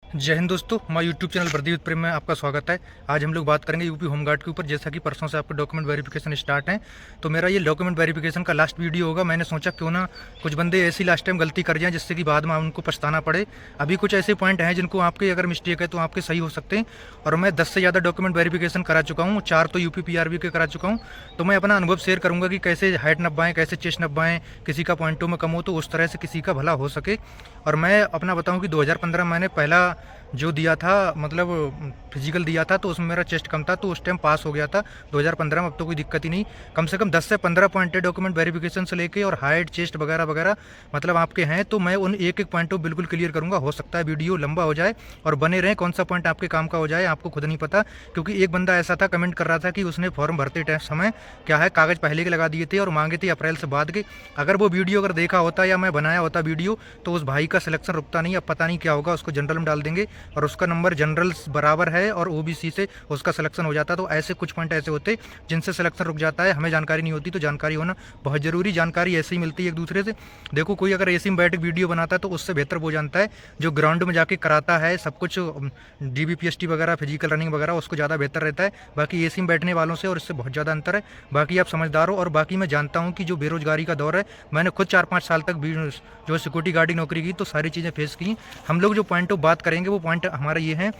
जय हिंद दोस्तों, हमारे यूट्यूब चैनल प्रदीप प्रेम में आपका स्वागत है। आज हम लोग बात करेंगे यूपी होमगार्ड के ऊपर। जैसा कि परसों से आपके डॉक्यूमेंट वेरिफिकेशन स्टार्ट है, तो मेरा ये डॉक्यूमेंट वेरिफिकेशन का लास्ट वीडियो होगा। मैंने सोचा क्यों ना कुछ बंदे ऐसी लास्ट टाइम गलती कर जाएं जिससे कि बाद में उनको पछताना पड़े। अभी कुछ ऐसे पॉइंट हैं जिनको आपके अगर मिस्टेक है तो आपके सही हो सकते हैं। और मैं 10 से ज़्यादा डॉक्यूमेंट वेरिफिकेशन करा चुका हूँ, 4 तो यूपी पीआरबी के करा चुका हूँ। तो मैं अपना अनुभव शेयर करूँगा कि कैसे हाइट नब्बाएँ, कैसे चेस्ट नब्बाएँ, किसी का पॉइंटों में कम हो तो उस तरह से किसी का भला हो सके। और मैं अपना बताऊँ कि 2015 मैंने पहला जो दिया था, मतलब फिजिकल दिया था, तो उसमें मेरा चेस्ट कम था, तो उस टाइम पास हो गया था 2015 में। अब तो कोई दिक्कत ही नहीं। कम से कम 10 से 15 पॉइंट है डॉक्यूमेंट वेरिफिकेशन से लेके, और हाइट चेस्ट वगैरह वगैरह मतलब आपके हैं, तो मैं उन एक एक पॉइंट को बिल्कुल क्लियर करूँगा। हो सकता है वीडियो लंबा हो जाए, और बने रहें। कौन सा पॉइंट आपके काम का हो जाए आपको खुद नहीं पता। क्योंकि एक बंदा ऐसा था, कमेंट कर रहा था कि उसने फॉर्म भरते समय क्या है, कागज़ पहले के लगा दिए थे और मांगे थे अप्रैल से बाद के। अगर वो वीडियो अगर देखा होता या मैं बनाया होता वीडियो, तो उस भाई का सिलेक्शन रुकता नहीं। अब पता नहीं क्या होगा, उसको जनरल में डाल देंगे और उसका नंबर जनरल बराबर है और ओबीसी से उसका सिलेक्शन हो जाता। तो ऐसे कुछ पॉइंट ऐसे होते जिनसे सिलेक्शन रुक जाता है। हमें जानकारी नहीं होती, तो जानकारी होना बहुत ज़रूरी। जानकारी ऐसे ही मिलती है एक दूसरे से। देखो, कोई अगर एसी में बैठ के वीडियो बनाता है तो उससे बेहतर वो जानता है जो ग्राउंड में जाके कराता है सब कुछ, डीबीपीएसटी वगैरह, फिजिकल रनिंग वगैरह, उसको ज़्यादा बेहतर रहता है। बाकी एसी में बैठने वालों से और इससे बहुत ज़्यादा अंतर है। बाकी आप समझदार हो। और बाकी मैं जानता हूँ कि जो बेरोजगारी का दौर है, मैंने खुद 4-5 साल तक भी जो सिक्योरिटी गार्ड की नौकरी की, तो सारी चीज़ें फेस की। हम लोग जो पॉइंट ऑफ बात करेंगे वो पॉइंट हमारा ये है,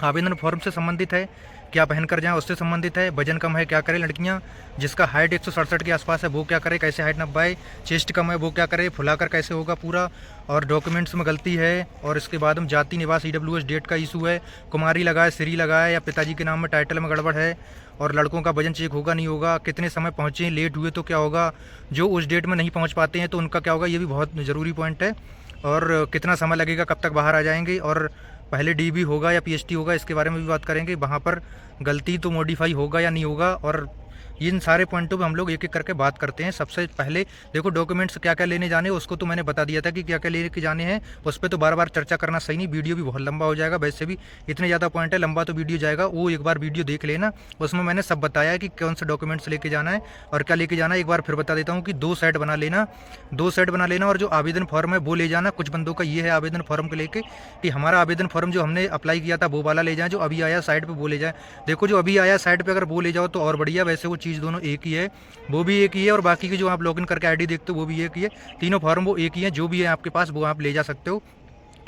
आवेदन फॉर्म से संबंधित है, क्या पहन कर जाएं उससे संबंधित है, वजन कम है क्या करें लड़कियां, जिसका हाइट 167 के आसपास है वो क्या करे, कैसे हाइट नब्बाए, चेस्ट कम है वो क्या करे, फुलाकर कैसे होगा पूरा, और डॉक्यूमेंट्स में गलती है। और इसके बाद हम जाति निवास ईडब्ल्यूएस डेट का इशू है, कुमारी लगाए, श्री लगाए, या पिताजी के नाम में टाइटल में गड़बड़ है, और लड़कों का वजन चेक होगा नहीं होगा, कितने समय पहुँचे, लेट हुए तो क्या होगा, जो उस डेट में नहीं पहुँच पाते हैं तो उनका क्या होगा, ये भी बहुत ज़रूरी पॉइंट है। और कितना समय लगेगा, कब तक बाहर आ जाएंगे, और पहले डीबी होगा या पीएचटी होगा, इसके बारे में भी बात करेंगे। वहाँ पर गलती तो मॉडिफाई होगा या नहीं होगा, और इन सारे पॉइंटों पे हम लोग एक एक करके बात करते हैं। सबसे पहले देखो, डॉक्यूमेंट्स क्या क्या लेने जाने उसको तो मैंने बता दिया था कि क्या क्या लेके जाने हैं। उस पर तो बार बार चर्चा करना सही नहीं, वीडियो भी बहुत लंबा हो जाएगा। वैसे भी इतने ज़्यादा पॉइंट है, लंबा तो वीडियो जाएगा। वो एक बार वीडियो देख लेना, उसमें मैंने सब बताया कि कौन से डॉक्यूमेंट्स लेके जाना है और क्या लेके जाना है। एक बार फिर बता देता हूँ कि 2 सेट बना लेना, 2 सेट बना लेना। और जो आवेदन फॉर्म है वो ले जाना। कुछ बंदों का ये है आवेदन फॉर्म को लेके कि हमारा आवेदन फॉर्म जो हमने अप्लाई किया था वो वाला ले जाएं, जो अभी आया साइड पर वो ले जाए। देखो, जो अभी आया साइड पर अगर वो ले जाओ तो और बढ़िया। वैसे वो चीज़ दोनों एक ही है, वो भी एक ही है, और बाकी की जो आप लॉगिन करके आईडी देखते हो वो भी एक ही है। तीनों फॉर्म वो एक ही है, जो भी है आपके पास वो आप ले जा सकते हो।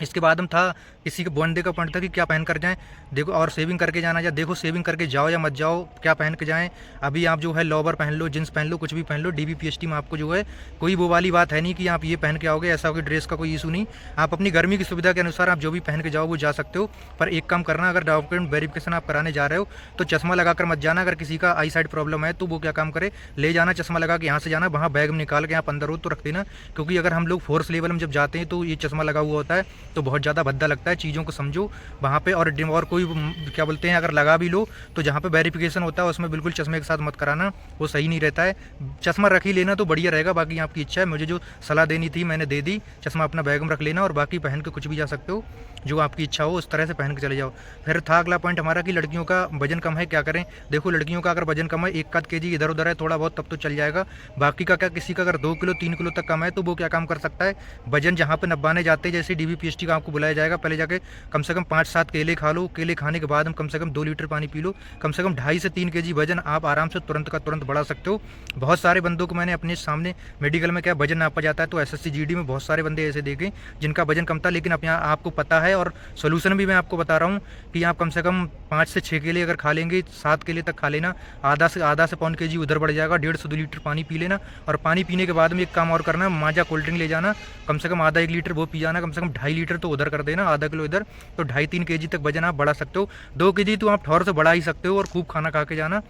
इसके बाद हम था, किसी के बंदे का पॉइंट था कि क्या पहन कर जाएं। देखो, और सेविंग करके जाना, या देखो सेविंग करके जाओ या मत जाओ, क्या पहन के जाएं। अभी आप जो है लोवर पहन लो, जींस पहन लो, कुछ भी पहन लो। डीबीपीएसटी में आपको जो है कोई वो वाली बात है नहीं कि आप ये पहन के आओगे, ऐसा कोई ड्रेस का कोई इशू नहीं। आप अपनी गर्मी की सुविधा के अनुसार आप जो भी पहन के जाओ वो जा सकते हो। पर एक काम करना, अगर डॉक्यूमेंट वेरिफिकेशन आप कराने जा रहे हो तो चश्मा लगाकर मत जाना। अगर किसी का आई साइड प्रॉब्लम है तो वो क्या काम करे, ले जाना चश्मा लगा के यहाँ से जाना, वहाँ बैग में निकाल के आप अंदर हो तो रख देना। क्योंकि अगर हम लोग फोर्स लेवल में जब जाते हैं तो ये चश्मा लगा हुआ होता है, तो बहुत ज़्यादा भद्दा लगता है। चीज़ों को समझो वहाँ पे। और कोई क्या बोलते हैं, अगर लगा भी लो तो जहाँ पे वेरिफिकेशन होता है उसमें बिल्कुल चश्मे के साथ मत कराना, वो सही नहीं रहता है। चश्मा रख ही लेना तो बढ़िया रहेगा। बाकी आपकी इच्छा है, मुझे जो सलाह देनी थी मैंने दे दी। चश्मा अपना बैग में रख लेना, और बाकी पहन के कुछ भी जा सकते हो, जो आपकी इच्छा हो उस तरह से पहन के चले जाओ। फिर था अगला पॉइंट हमारा कि लड़कियों का वजन कम है क्या करें। देखो, लड़कियों का अगर वजन कम है, 1 केजी इधर उधर है थोड़ा बहुत, तब तो चल जाएगा। बाकी का क्या, किसी का अगर 2 किलो 3 किलो तक कम है तो वो क्या काम कर सकता है, वजन जहाँ पे नब्बाने जाते हैं, जैसे डीबीपीएसटी का आपको बुलाया जाएगा, पहले जाके कम से कम 5-7 केले खा लो। केले खाने के बाद हम कम से कम 2 लीटर पानी पी लो। कम से कम 2.5 से 3 केजी वजन आप आराम से तुरंत का तुरंत बढ़ा सकते हो। बहुत सारे बंदों को मैंने अपने सामने मेडिकल में क्या वजन नापा जाता है, तो एसएससी जीडी में बहुत सारे बंदे ऐसे देखे जिनका वजन कम था, लेकिन अब यहाँ आपको पता है। और सोल्यूशन भी मैं आपको बता रहा हूँ कि आप कम से कम 5 से 6 केले अगर खा लेंगे, 7 केले तक खा लेना, आधा से पौन केजी उधर बढ़ जाएगा। 1.5 लीटर पानी पी लेना। और पानी पीने के बाद में एक काम और करना, माजा कोल्ड ड्रिंक ले जाना, कम से कम आधा 1 लीटर वो पी जाना, कम से कम 2.5 लीटर तो उधर कर देना, आधा किलो इधर, तो 2.5-3 केजी तक वजन आप बढ़ा सकते हो। 2 केजी तो आप ठौर से बढ़ा ही सकते हो, और खूब खाना खा के जाना।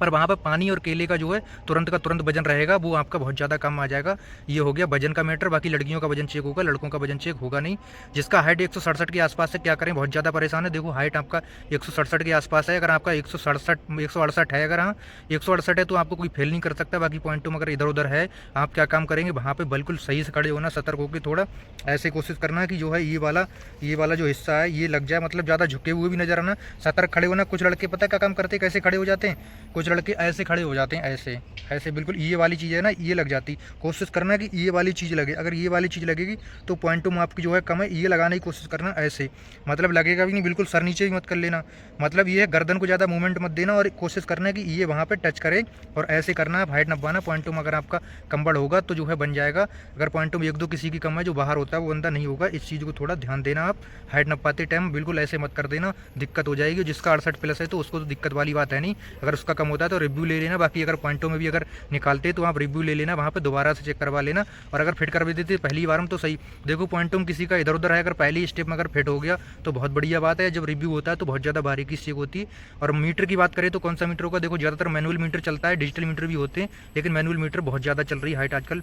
पर वहाँ पर पानी और केले का जो है तुरंत का तुरंत वजन रहेगा, वो आपका बहुत ज़्यादा कम आ जाएगा। ये हो गया वजन का मैटर। बाकी लड़कियों का वजन चेक होगा, लड़कों का वजन चेक होगा नहीं। जिसका हाइट 167 के आसपास है, क्या करें, बहुत ज़्यादा परेशान है। देखो, हाइट आपका 167 के आसपास है। अगर आपका 168 है, अगर हाँ 168 है तो आपको कोई फेल नहीं कर सकता। बाकी पॉइंटों में अगर इधर उधर है, आप क्या काम करेंगे, वहाँ पर बिल्कुल सही से खड़े होना, सतर्क होकर थोड़ा ऐसे कोशिश करना कि जो है ये वाला जो हिस्सा है ये लग जाए, मतलब ज़्यादा झुके हुए भी नजर आना, सतर्क खड़े होना। कुछ लड़के पता है क्या काम करते, कैसे खड़े हो जाते हैं, कुछ कुछ लड़के ऐसे खड़े हो जाते हैं, ऐसे ऐसे बिल्कुल ये वाली चीज़ है ना, ये लग जाती। कोशिश करना कि ये वाली चीज़ लगे, अगर ये वाली चीज़ लगेगी तो पॉइंटम आपकी जो है कम है। ये लगाने की कोशिश करना ऐसे, मतलब लगेगा भी नहीं, बिल्कुल सर नीचे भी मत कर लेना, मतलब ये है गर्दन को ज़्यादा मूवमेंट मत देना और कोशिश करना है कि ये वहाँ पे टच करे और ऐसे करना है। हाइट नपवाना पॉइंटम अगर आपका कंबल होगा तो जो है बन जाएगा। अगर पॉइंटम 1-2 किसी की कम है जो बाहर होता है वो बंदा नहीं होगा। इस चीज़ को थोड़ा ध्यान देना आप हाइट नपाते टाइम, बिल्कुल ऐसे मत कर देना, दिक्कत हो जाएगी। जिसका 68+ है तो उसको तो दिक्कत वाली बात है नहीं, अगर उसका कम होता है तो रिव्यू ले लेना। बाकी अगर पॉइंटों में भी अगर निकालते तो आप रिव्यू ले लेना, वहाँ पे दोबारा से चेक करवा लेना। और अगर फिट कर भी देते पहली बार में तो सही। देखो पॉइंटों में किसी का इधर उधर है, अगर पहली स्टेप में अगर फिट हो गया तो बहुत बढ़िया बात है। जब रिव्यू होता है तो बहुत ज़्यादा बारीकी चेक होती है। और मीटर की बात करें तो कौन सा मीटर होगा, देखो ज़्यादातर मैनुअल मीटर चलता है, डिजिटल मीटर भी होते हैं, लेकिन मैनुअल मीटर बहुत ज़्यादा चल रही है हाइट आजकल।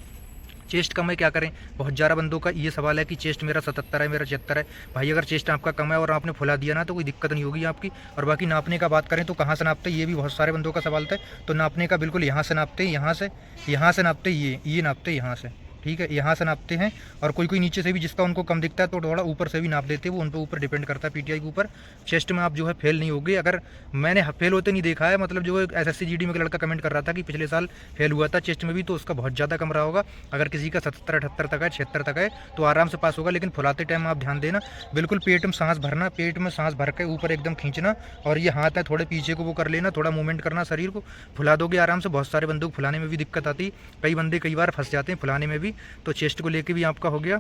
चेस्ट कम है क्या करें, बहुत ज़्यादा बंदों का ये सवाल है कि चेस्ट मेरा 77 है, मेरा 76 है। भाई अगर चेस्ट आपका कम है और आपने फुला दिया ना तो कोई दिक्कत नहीं होगी आपकी। और बाकी नापने का बात करें तो कहाँ से नापते, ये भी बहुत सारे बंदों का सवाल था। तो नापने का बिल्कुल यहाँ से नापते, यहाँ से नापते, ये नापते यहाँ से, ठीक है, यहाँ से नापते हैं। और कोई नीचे से भी जिसका उनको कम दिखता है तो थोड़ा ऊपर से भी नाप देते हैं, वो उन पर ऊपर डिपेंड करता है पीटीआई के ऊपर। चेस्ट में आप जो है फेल नहीं होगे, अगर मैंने फेल होते नहीं देखा है, मतलब जो एसएससी जीडी में एक लड़का कमेंट कर रहा था कि पिछले साल फेल हुआ था चेस्ट में भी, तो उसका बहुत ज़्यादा कम रहा होगा। अगर किसी का 77-78 तक है, 76 तक है तो आराम से पास होगा। लेकिन फुलाते टाइम आप ध्यान देना, बिल्कुल पेट में सांस भरना, पेट में सांस भर के ऊपर एकदम खींचना, और ये हाथ है थोड़े पीछे को वो कर लेना, थोड़ा मूवमेंट करना शरीर को, फुला दोगे आराम से। बहुत सारे बंदों को फुलाने में भी दिक्कत आती, कई बंदे कई बार फंस जाते हैं फुलाने में भी। तो चेस्ट को लेके भी आपका हो गया।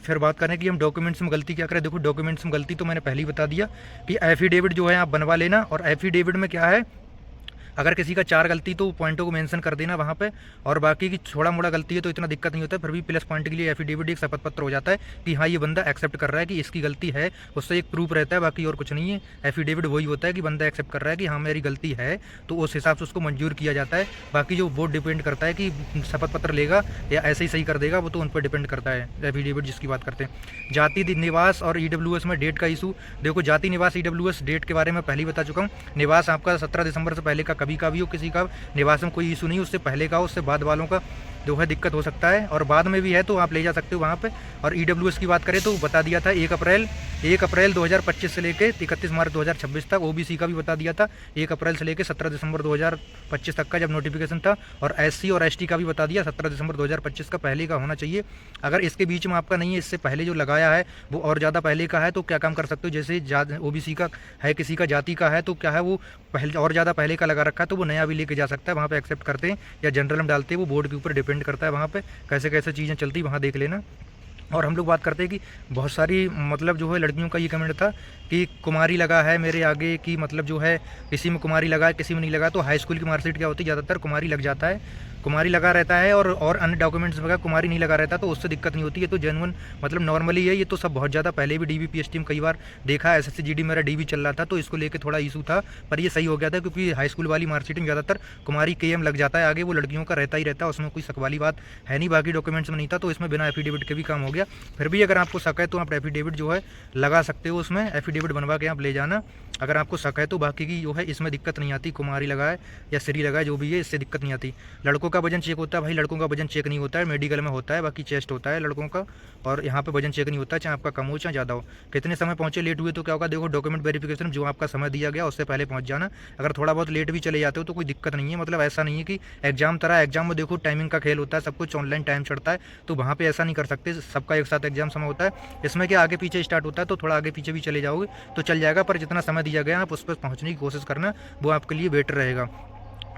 फिर बात करें कि हम डॉक्यूमेंट्स में गलती क्या करें। देखो डॉक्यूमेंट्स में गलती तो मैंने पहले ही बता दिया कि एफिडेविट जो है आप बनवा लेना। और एफिडेविट में क्या है, अगर किसी का 4 गलती तो पॉइंटों को मेंशन कर देना वहाँ पे, और बाकी की थोड़ा मोड़ा गलती है तो इतना दिक्कत नहीं होता है। फिर भी प्लस पॉइंट के लिए एफिडेविट एक शपथ पत्र हो जाता है कि हाँ ये बंदा एक्सेप्ट कर रहा है कि इसकी गलती है, उससे एक प्रूफ रहता है, बाकी और कुछ नहीं है। एफिडेविट वही होता है कि बंदा एक्सेप्ट कर रहा है कि हाँ मेरी गलती है, तो उस हिसाब से उसको मंजूर किया जाता है। बाकी जो वो डिपेंड करता है कि शपथ पत्र लेगा या ऐसे ही सही कर देगा, वो तो उन पर डिपेंड करता है। एफिडेविट जिसकी बात करते हैं। जाति निवास और ईडब्ल्यूएस में डेट का इशू, देखो जाति निवास ईडब्ल्यूएस डेट के बारे में पहले ही बता चुका हूँ। निवास आपका 17 दिसंबर से पहले का कभी का भी हो, किसी का निवास में कोई इशू नहीं, उससे पहले का उससे बाद वालों का जो है दिक्कत हो सकता है, और बाद में भी है तो आप ले जा सकते हो वहाँ पे। और ईडब्ल्यूएस की बात करें तो बता दिया था 1 अप्रैल 2025 से लेकर 31 मार्च 2026 तक। ओबीसी का भी बता दिया था 1 अप्रैल से लेकर 17 दिसंबर 2025 तक का जब नोटिफिकेशन था। और एससी और एसटी का भी बता दिया 17 दिसंबर 2025 का पहले का होना चाहिए। अगर इसके बीच में आपका नहीं है, इससे पहले जो लगाया है वो और ज़्यादा पहले का है, तो क्या काम कर सकते हो, जैसे ओबीसी का है, किसी का जाति का है, तो क्या है वो पहले और ज़्यादा पहले का लगा रखा है तो वो नया भी लेके जा सकता है, वहाँ पे एक्सेप्ट करते हैं या जनरल में डालते हैं, वो बोर्ड के ऊपर डिपेंड करता है वहाँ पे कैसे कैसे चीज़ें चलती, वहाँ देख लेना। और हम लोग बात करते हैं कि बहुत सारी मतलब जो है लड़कियों का ये कमेंट था कि कुमारी लगा है मेरे आगे, कि मतलब जो है किसी में कुमारी लगा है किसी में नहीं लगा। तो हाई स्कूल की मार्कशीट क्या होती है, ज़्यादातर कुमारी लग जाता है, कुमारी लगा रहता है, और अन्य डॉक्यूमेंट्स वगैरह कुमारी नहीं लगा रहता, तो उससे दिक्कत नहीं होती है। तो जेन्युइन मतलब नॉर्मली है ये, तो सब बहुत ज़्यादा पहले भी डीबी पीएचटी में कई बार देखा है। एसएससी जीडी मेरा डीबी चल रहा था तो इसको लेके थोड़ा इशू था, पर ये सही हो गया था क्योंकि हाई स्कूल वाली मार्कशीट में ज़्यादातर कुमारी केएम लग जाता है आगे, वो लड़कियों का रहता ही रहता है, उसमें कोई शक वाली बात है नहीं। बाकी डॉक्यूमेंट्स में नहीं था तो इसमें बिना एफिडेविट के भी काम हो गया। फिर भी अगर आपको शक है तो आप एफिडेविट जो है लगा सकते हो, उसमें एफिडेविट बनवा के आप ले जाना अगर आपको शक है तो। बाकी की जो है इसमें दिक्कत नहीं आती, कुमारी लगाए या श्री लगाए जो भी है, इससे दिक्कत नहीं आती। लड़कों का वजन चेक होता है, भाई लड़कों का वजन चेक नहीं होता है, मेडिकल में होता है, बाकी चेस्ट होता है लड़कों का, और यहाँ पे वजन चेक नहीं होता है, चाहे आपका कम हो चाहे ज़्यादा हो। कितने समय पहुँचे, लेट हुए तो क्या होगा, देखो डॉक्यूमेंट वेरिफिकेशन जो आपका समय दिया गया उससे पहले पहुँच जाना। अगर थोड़ा बहुत लेट भी चले जाते हो तो कोई दिक्कत नहीं है, मतलब ऐसा नहीं है कि एग्जाम तरह, एग्जाम में देखो टाइमिंग का खेल होता है, सब कुछ ऑनलाइन टाइम चढ़ता है, तो वहाँ पर ऐसा नहीं कर सकते, सबका एक साथ एग्जाम समय होता है। इसमें क्या आगे पीछे स्टार्ट होता है तो थोड़ा आगे पीछे भी चले जाओगे तो चल जाएगा, पर जितना समय दिया गया आप उस पर पहुँचने की कोशिश करना, वो आपके लिए बेटर रहेगा।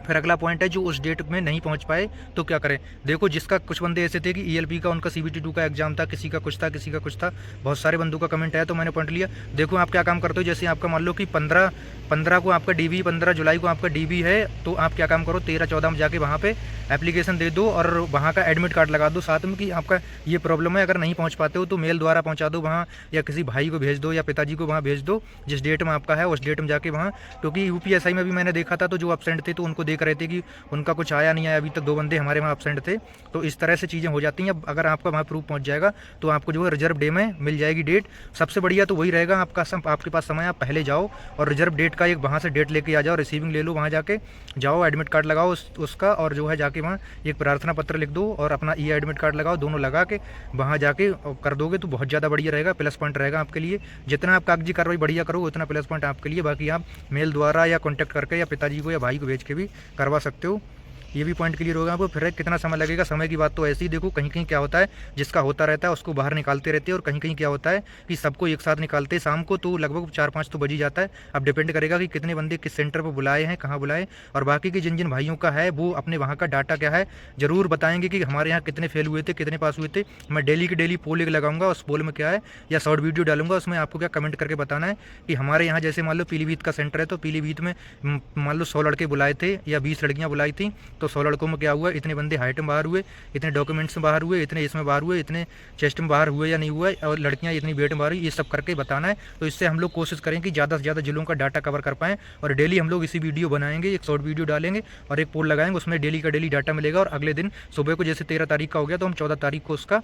फिर अगला पॉइंट है जो उस डेट में नहीं पहुंच पाए तो क्या करें। देखो जिसका कुछ बंदे ऐसे थे कि ईएलपी का उनका CBT 2 का एग्जाम था, किसी का कुछ था किसी का कुछ था, बहुत सारे बंदों का कमेंट आया तो मैंने पॉइंट लिया। देखो आप क्या काम करते हो, जैसे आपका मान लो कि 15 को आपका डीबी, 15 जुलाई को आपका डीबी है, तो आप क्या काम करो 13-14 में जाके वहाँ पे एप्लीकेशन दे दो और वहाँ का एडमिट कार्ड लगा दो साथ में कि आपका ये प्रॉब्लम है। अगर नहीं पहुँच पाते हो तो मेल द्वारा पहुँचा दो वहाँ, या किसी भाई को भेज दो या पिताजी को वहाँ भेज दो, जिस डेट में आपका है उस डेट में जाके वहाँ। क्योंकि यूपीएसआई में भी मैंने देखा था तो जो एब्सेंट थे तो उनको देख रहे थे कि उनका कुछ आया नहीं आया, अभी तक 2 बंदे हमारे वहाँ एब्सेंट थे, तो इस तरह से चीज़ें हो जाती हैं। अब अगर आपका वहाँ प्रूफ पहुँच जाएगा तो आपको जो है रिजर्व डे में मिल जाएगी डेट। सबसे बढ़िया तो वही रहेगा, आपके पास समय, आप पहले जाओ और रिजर्व डेट का एक वहाँ से डेट लेके आ जाओ, रिसीविंग ले लो, वहाँ जाके जाओ एडमिट कार्ड लगाओ उसका, और जो है जाके वहाँ एक प्रार्थना पत्र लिख दो और अपना ई एडमिट कार्ड लगाओ, दोनों लगा के वहाँ जाके कर दोगे तो बहुत ज़्यादा बढ़िया रहेगा, प्लस पॉइंट रहेगा आपके लिए। जितना आप कागजी कार्रवाई बढ़िया करोगे उतना प्लस पॉइंट आपके लिए। बाकी आप मेल द्वारा या कॉन्टैक्ट करके या पिताजी को या भाई को भेज के भी करवा सकते हो। ये भी पॉइंट क्लियर होगा आपको। फिर कितना समय लगेगा, समय की बात तो ऐसे ही देखो, कहीं कहीं क्या होता है जिसका होता रहता है उसको बाहर निकालते रहते हैं, और कहीं कहीं क्या होता है कि सबको एक साथ निकालते हैं शाम को, तो लगभग 4-5 तो बज ही जाता है। अब डिपेंड करेगा कि कितने बंदे किस सेंटर पर बुलाए हैं, कहाँ बुलाए। और बाकी के जिन जिन भाइयों का है वो अपने वहाँ का डाटा क्या है ज़रूर बताएंगे कि हमारे यहाँ कितने फेल हुए थे, कितने पास हुए थे। मैं डेली की डेली पोल एक लगाऊंगा, उस पोल में क्या है या शॉर्ट वीडियो डालूंगा, उसमें आपको क्या कमेंट करके बताना है कि हमारे यहाँ जैसे मान लो पीलीभीत का सेंटर है, तो पीलीभीत में मान लो 100 लड़के बुलाए थे या 20 लड़कियाँ बुलाई थी, तो 100 लड़कों में क्या हुआ, इतने बंदे हाइट में बाहर हुए, इतने डॉक्यूमेंट्स में बाहर हुए, इतने इसमें बाहर हुए, इतने चेस्ट में बाहर हुए या नहीं हुआ, और लड़कियां इतनी वेट में बाहर हुई, ये सब करके बताना है। तो इससे हम लोग कोशिश करें कि ज़्यादा से ज़्यादा जिलों का डाटा कवर कर पाएँ, और डेली हम लोग इसी वीडियो बनाएंगे, एक शॉर्ट वीडियो डालेंगे और एक पोल लगाएंगे, उसमें डेली का डेली डाटा मिलेगा। और अगले दिन सुबह को जैसे 13 तारीख का हो गया, तो हम 14 तारीख को उसका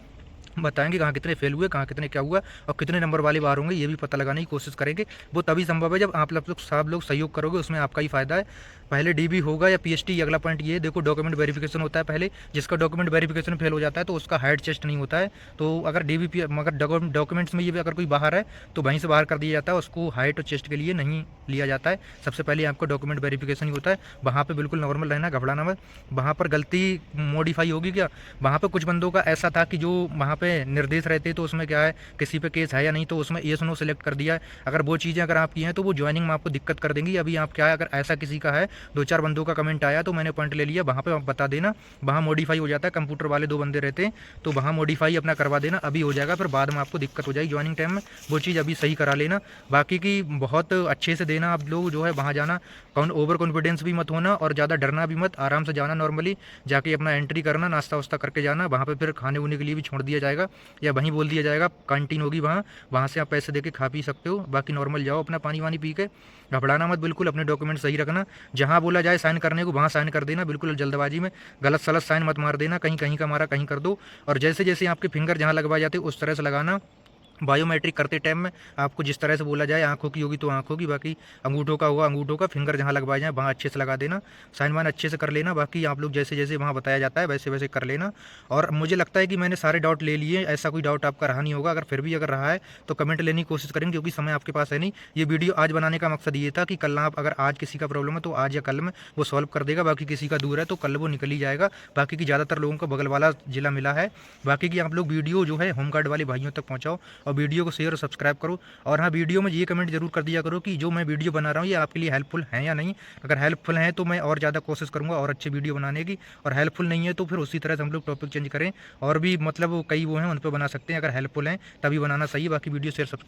बताएंगे कहाँ कितने फेल हुए, कहाँ कितने क्या हुआ, और कितने नंबर वाले बाहर होंगे, ये भी पता लगाने की कोशिश करेंगे। वो तभी संभव है जब आप लोग सब लोग सहयोग करोगे, उसमें आपका ही फायदा है। पहले डीबी होगा या पीएचटी। अगला पॉइंट ये देखो, डॉक्यूमेंट वेरिफिकेशन होता है पहले, जिसका डॉक्यूमेंट वेरिफिकेशन फेल हो जाता है तो उसका हाइट चेस्ट नहीं होता है। तो अगर डीबी मगर डॉक्यूमेंट्स में ये भी अगर कोई बाहर है तो वहीं से बाहर कर दिया जाता है, उसको हाइट और चेस्ट के लिए नहीं लिया जाता है। सबसे पहले आपको डॉक्यूमेंट वेरिफिकेशन ही होता है, वहाँ पर बिल्कुल नॉर्मल रहना, घबराना मत। वहाँ पर गलती मॉडिफाई होगी क्या, वहाँ पर कुछ बंदों का ऐसा था कि जो वहाँ पर निर्देश रहते तो उसमें क्या है किसी पे केस है या नहीं, तो उसमें येस नो सेलेक्ट कर दिया है। अगर वो चीज़ें अगर आप की हैं तो वो ज्वाइनिंग में आपको दिक्कत कर देंगी। अभी आप क्या है, अगर ऐसा किसी का है, 2-4 बंदों का कमेंट आया तो मैंने पॉइंट ले लिया, वहाँ पे आप बता देना, वहाँ मॉडिफाई हो जाता है। कंप्यूटर वाले 2 बंदे रहते हैं तो वहाँ मॉडिफाई अपना करवा देना, अभी हो जाएगा, फिर बाद में आपको दिक्कत हो जाएगी ज्वाइनिंग टाइम में। वो चीज़ अभी सही करा लेना। बाकी की बहुत अच्छे से देना आप लोग जो है वहाँ जाना, ओवर कॉन्फिडेंस भी मत होना और ज़्यादा डरना भी मत, आराम से जाना, नॉर्मली जाके अपना एंट्री करना, नाश्ता वास्ता करके जाना। वहाँ पे फिर खाने वूने के लिए भी छोड़ दिया जाएगा या वहीं बोल दिया जाएगा कैंटीन होगी वहाँ, वहाँ से आप पैसे देके खा पी सकते हो। बाकी नॉर्मल जाओ, अपना पानी वानी पी के, घबराना मत बिल्कुल, अपने डॉक्यूमेंट सही रखना। जहाँ बोला जाए साइन करने को वहाँ साइन कर देना, बिल्कुल जल्दबाजी में गलत सलत साइन मत मार देना, कहीं कहीं का मारा कहीं कर दो। और जैसे जैसे आपके फिंगर जहाँ लगवाए जाते उस तरह से लगाना। बायोमेट्रिक करते टाइम में आपको जिस तरह से बोला जाए, आंखों की होगी तो आंखों की, बाकी अंगूठों का होगा अंगूठों का, फिंगर जहाँ लगवाए जाए वहाँ अच्छे से लगा देना, साइन वाइन अच्छे से कर लेना। बाकी आप लोग जैसे जैसे वहाँ बताया जाता है वैसे वैसे कर लेना। और मुझे लगता है कि मैंने सारे डाउट ले लिए, ऐसा कोई डाउट आपका रहा नहीं होगा। अगर फिर भी अगर रहा है तो कमेंट लेने की कोशिश करेंगे, क्योंकि समय आपके पास है नहीं। ये वीडियो आज बनाने का मकसद ये था कि कल आप अगर आज किसी का प्रॉब्लम है तो आज या कल में वो सॉल्व कर देगा, बाकी किसी का दूर है तो कल वो निकल ही जाएगा। बाकी की ज़्यादातर लोगों को बगल वाला जिला मिला है। बाकी की आप लोग वीडियो जो है होमगार्ड वाले भाइयों तक पहुँचाओ और वीडियो को शेयर सब्सक्राइब करो। और हाँ, वीडियो में ये कमेंट जरूर कर दिया करो कि जो मैं वीडियो बना रहा हूँ ये आपके लिए हेल्पफुल है या नहीं। अगर हेल्पफुल है तो मैं और ज़्यादा कोशिश करूँगा और अच्छे वीडियो बनाने की, और हेल्पफुल नहीं है तो फिर उसी तरह से हम लोग टॉपिक चेंज करें। और भी मतलब कई वो हैं उन पर बना सकते हैं, अगर हेल्पफुल हैं तभी बनाना सही है। बाकी वीडियो शेयर सब्सक्राइब